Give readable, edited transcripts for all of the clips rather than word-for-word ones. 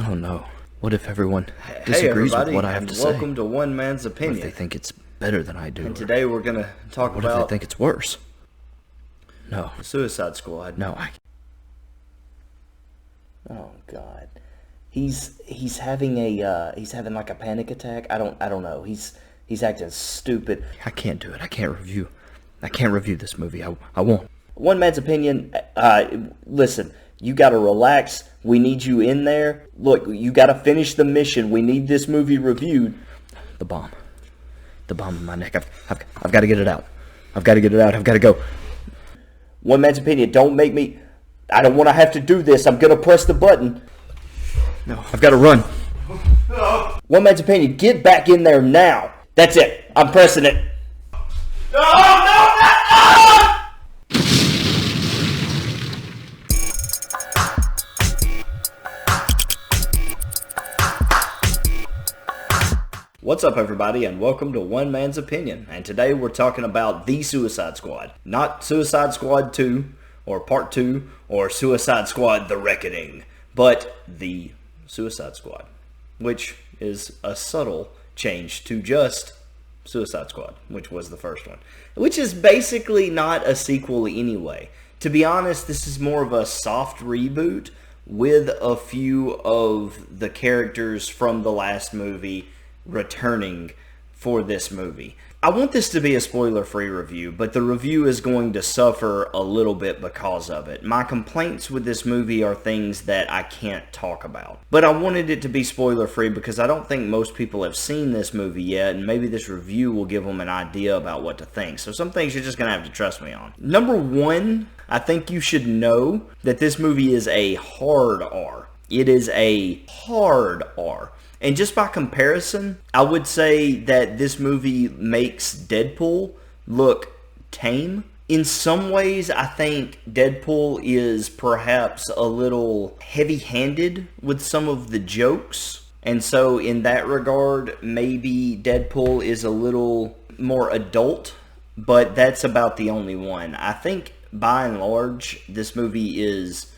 don't know. What if everyone disagrees with what I have to say? Welcome to One Man's Opinion. What if they think it's better than I do? And today we're going to talk what about... What if they think it's worse? No. Suicide Squad. No, Oh God, he's having like a panic attack. I don't know. He's acting stupid. I can't do it. I can't review this movie. I won't. One Man's Opinion. Listen, you gotta relax. We need you in there. Look, you gotta finish the mission. We need this movie reviewed. The bomb in my neck. I've got to get it out. I've got to go. One Man's Opinion. Don't make me. I don't want to have to do this. I'm gonna press the button. No, I've got to run. One Man's Opinion. Get back in there now. That's it. I'm pressing it. No! What's up, everybody, and welcome to One Man's Opinion. And today we're talking about The Suicide Squad. Not Suicide Squad 2, or Part 2, or Suicide Squad The Reckoning, but The Suicide Squad, which is a subtle change to just Suicide Squad, which was the first one, which is basically not a sequel anyway. To be honest, this is more of a soft reboot with a few of the characters from the last movie returning for this movie. I want this to be a spoiler-free review, but the review is going to suffer a little bit because of it. My complaints with this movie are things that I can't talk about. But I wanted it to be spoiler-free because I don't think most people have seen this movie yet, and maybe this review will give them an idea about what to think. So some things you're just going to have to trust me on. Number one, I think you should know that this movie is a hard R. It is a hard R. And just by comparison, I would say that this movie makes Deadpool look tame. In some ways, I think Deadpool is perhaps a little heavy-handed with some of the jokes. And so in that regard, maybe Deadpool is a little more adult, but that's about the only one. I think by and large, this movie is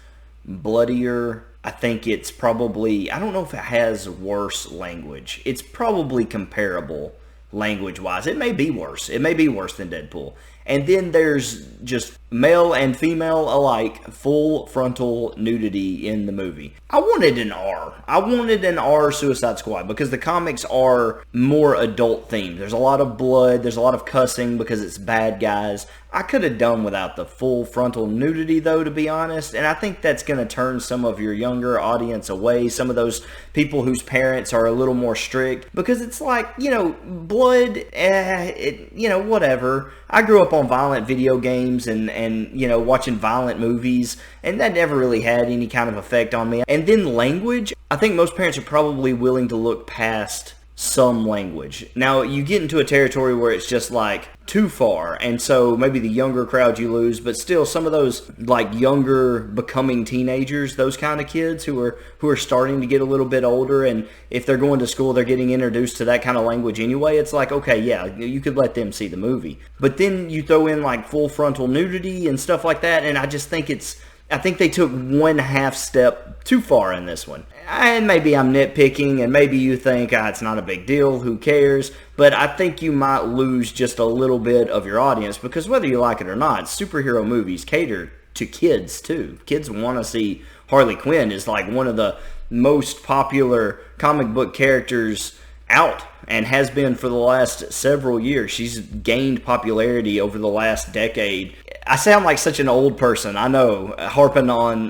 bloodier. I think it's probably, I don't know if it has worse language. It's probably comparable language-wise. It may be worse. It may be worse than Deadpool. And then there's just male and female alike, full frontal nudity in the movie. I wanted an R. I wanted an R Suicide Squad because the comics are more adult themed. There's a lot of blood. There's a lot of cussing because it's bad guys. I could have done without the full frontal nudity, though, to be honest. And I think that's going to turn some of your younger audience away. Some of those people whose parents are a little more strict. Because it's like, blood, whatever. I grew up on violent video games and watching violent movies. And that never really had any kind of effect on me. And then language. I think most parents are probably willing to look past some language. Now, you get into a territory where it's just like too far, and so maybe the younger crowd you lose, but still some of those like younger becoming teenagers, those kind of kids who are starting to get a little bit older, and if they're going to school, they're getting introduced to that kind of language anyway. It's like, okay, yeah, you could let them see the movie. But then you throw in like full frontal nudity and stuff like that, and I just think I think they took one half step too far in this one. And maybe I'm nitpicking, and maybe you think, it's not a big deal, who cares? But I think you might lose just a little bit of your audience, because whether you like it or not, superhero movies cater to kids, too. Kids want to see Harley Quinn is like one of the most popular comic book characters out, and has been for the last several years. She's gained popularity over the last decade. I sound like such an old person, I know, harping on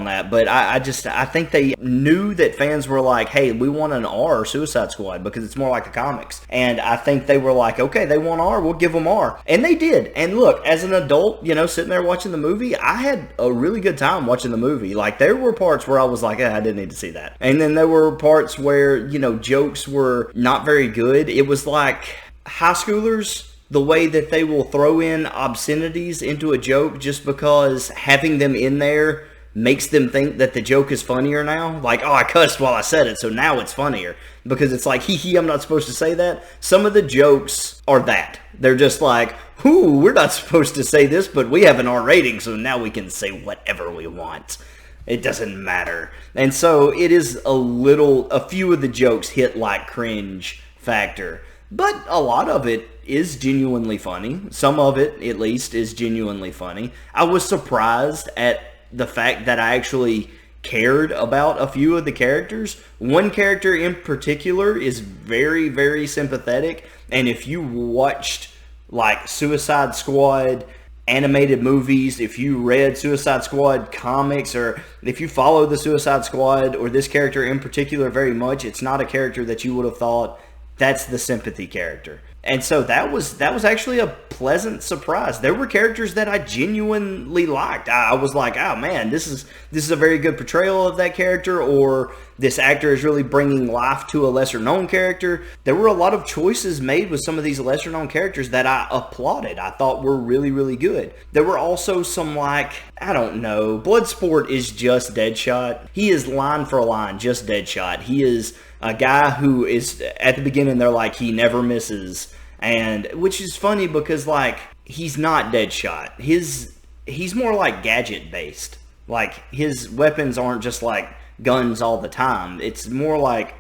that, but I think they knew that fans were like, hey, we want an R Suicide Squad because it's more like the comics. And I think they were like, okay, they want R, we'll give them R. And they did. And look, as an adult, sitting there watching the movie, I had a really good time watching the movie. Like, there were parts where I was like, I didn't need to see that. And then there were parts where, jokes were not very good. It was like high schoolers, the way that they will throw in obscenities into a joke just because having them in there makes them think that the joke is funnier now. Like, I cussed while I said it, so now it's funnier. Because it's like, hee, I'm not supposed to say that. Some of the jokes are that. They're just like, we're not supposed to say this, but we have an R rating, so now we can say whatever we want. It doesn't matter. And so it is a few of the jokes hit like cringe factor. But a lot of it is genuinely funny. Some of it, at least, is genuinely funny. I was surprised at the fact that I actually cared about a few of the characters. One character in particular is very, very sympathetic. And if you watched, like, Suicide Squad animated movies, if you read Suicide Squad comics, or if you follow the Suicide Squad or this character in particular very much, it's not a character that you would have thought that's the sympathy character. And so that was actually a pleasant surprise. There were characters that I genuinely liked. I was like, oh man, this is a very good portrayal of that character, or this actor is really bringing life to a lesser known character. There were a lot of choices made with some of these lesser known characters that I applauded. I thought were really, really good. There were also some, like, I don't know, Bloodsport is just Deadshot. He is line for line just Deadshot. He is a guy who is, at the beginning, they're like, he never misses. And, which is funny because, like, he's not Deadshot. He's more like gadget-based. Like, his weapons aren't just, like, guns all the time. It's more like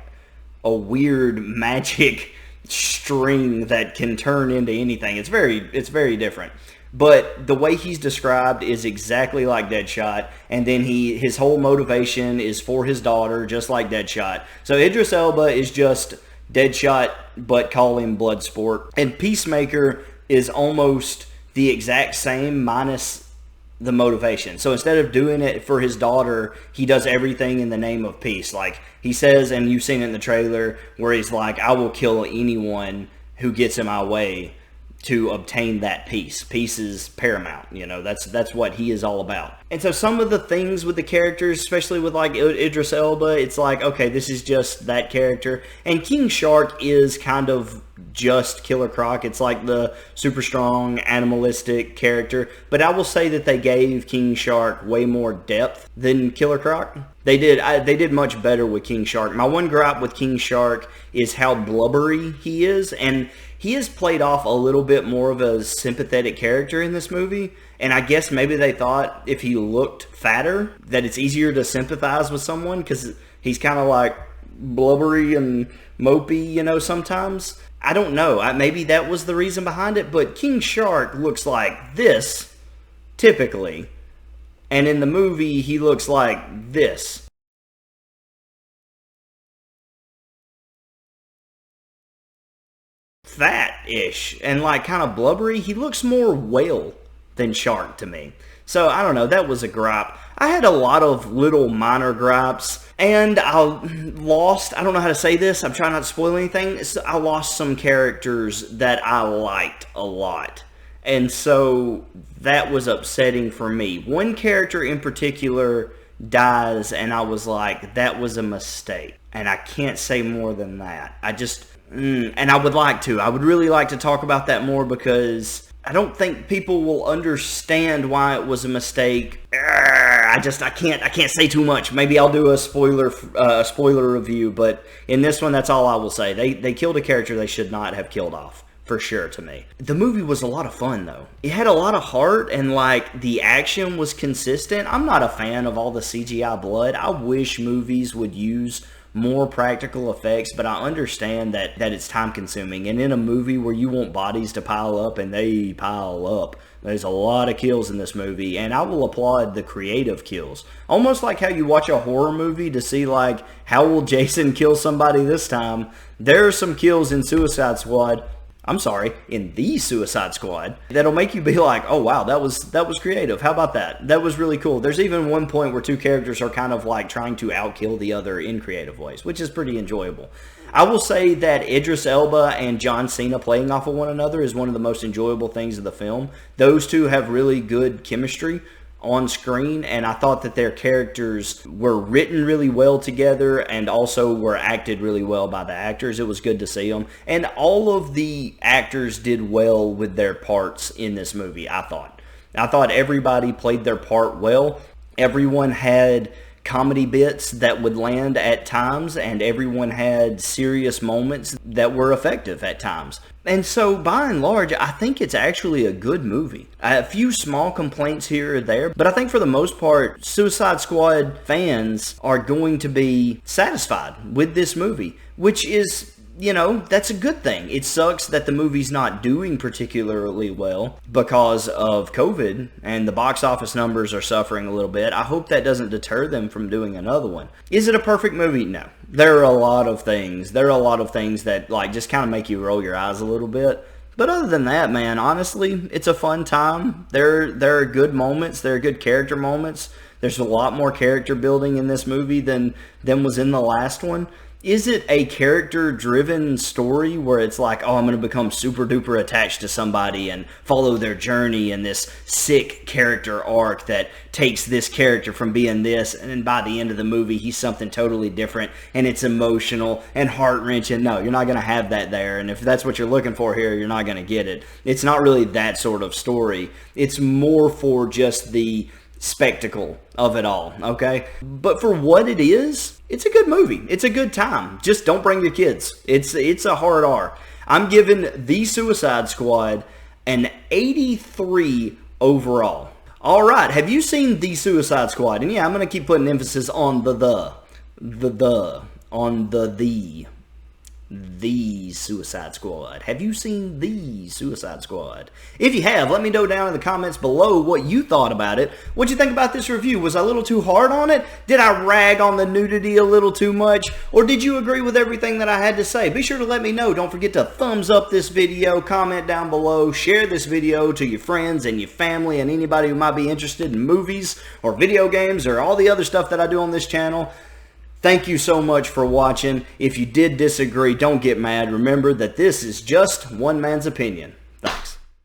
a weird magic string that can turn into anything. It's very different. But the way he's described is exactly like Deadshot, and then his whole motivation is for his daughter, just like Deadshot. So Idris Elba is just Deadshot, but call him Bloodsport. And Peacemaker is almost the exact same, minus the motivation. So instead of doing it for his daughter, he does everything in the name of peace. Like he says, and you've seen it in the trailer, where he's like, I will kill anyone who gets in my way to obtain that peace. Peace is paramount, you know, that's what he is all about. And so some of the things with the characters, especially with like Idris Elba, it's like, okay, this is just that character. And King Shark is kind of just Killer Croc. It's like the super strong, animalistic character. But I will say that they gave King Shark way more depth than Killer Croc. They did much better with King Shark. My one gripe with King Shark is how blubbery he is, and he is played off a little bit more of a sympathetic character in this movie. And I guess maybe they thought if he looked fatter that it's easier to sympathize with someone, because he's kind of like blubbery and mopey, you know, sometimes. I don't know. Maybe that was the reason behind it, but King Shark looks like this, typically. And in the movie, he looks like this. Fat-ish and like kind of blubbery. He looks more whale than shark to me. So I don't know, that was a gripe. I had a lot of little minor gripes, and I don't know how to say this, I'm trying not to spoil anything. I lost some characters that I liked a lot, and so that was upsetting for me. One character in particular dies, and I was like, that was a mistake, and I can't say more than that. And I would really like to talk about that more, because I don't think people will understand why it was a mistake. I can't say too much. Maybe I'll do a spoiler review, but in this one, that's all I will say. They killed a character they should not have killed off, for sure, to me. The movie was a lot of fun, though. It had a lot of heart, and like the action was consistent. I'm not a fan of all the CGI blood. I wish movies would use more practical effects, but I understand that it's time consuming. And in a movie where you want bodies to pile up, and they pile up, there's a lot of kills in this movie, and I will applaud the creative kills. Almost like how you watch a horror movie to see, like, how will Jason kill somebody this time? There are some kills in in the Suicide Squad, that'll make you be like, oh wow, that was creative. How about that? That was really cool. There's even one point where two characters are kind of like trying to outkill the other in creative ways, which is pretty enjoyable. I will say that Idris Elba and John Cena playing off of one another is one of the most enjoyable things of the film. Those two have really good chemistry on screen, and I thought that their characters were written really well together and also were acted really well by the actors. It was good to see them, and all of the actors did well with their parts in this movie. I thought everybody played their part well. Everyone had comedy bits that would land at times, and everyone had serious moments that were effective at times. And so, by and large, I think it's actually a good movie. A few small complaints here or there, but I think for the most part, Suicide Squad fans are going to be satisfied with this movie, which is, that's a good thing. It sucks that the movie's not doing particularly well because of COVID, and the box office numbers are suffering a little bit. I hope that doesn't deter them from doing another one. Is it a perfect movie? No. There are a lot of things. That just kind of make you roll your eyes a little bit. But other than that, man, honestly, it's a fun time. There are good moments. There are good character moments. There's a lot more character building in this movie than was in the last one. Is it a character-driven story where it's like, oh, I'm going to become super-duper attached to somebody and follow their journey in this sick character arc that takes this character from being this, and then by the end of the movie, he's something totally different, and it's emotional and heart-wrenching? No, you're not going to have that there, and if that's what you're looking for here, you're not going to get it. It's not really that sort of story. It's more for just the spectacle of it all, okay? But for what it is, it's a good movie. It's a good time. Just don't bring your kids. It's a hard R. I'm giving The Suicide Squad an 83 overall. All right, have you seen The Suicide Squad? And yeah, I'm going to keep putting emphasis on the Suicide Squad. Have you seen The Suicide Squad? If you have, let me know down in the comments below what you thought about it. What'd you think about this review? Was I a little too hard on it? Did I rag on the nudity a little too much? Or did you agree with everything that I had to say? Be sure to let me know. Don't forget to thumbs up this video, comment down below, share this video to your friends and your family and anybody who might be interested in movies or video games or all the other stuff that I do on this channel. Thank you so much for watching. If you did disagree, don't get mad. Remember that this is just one man's opinion.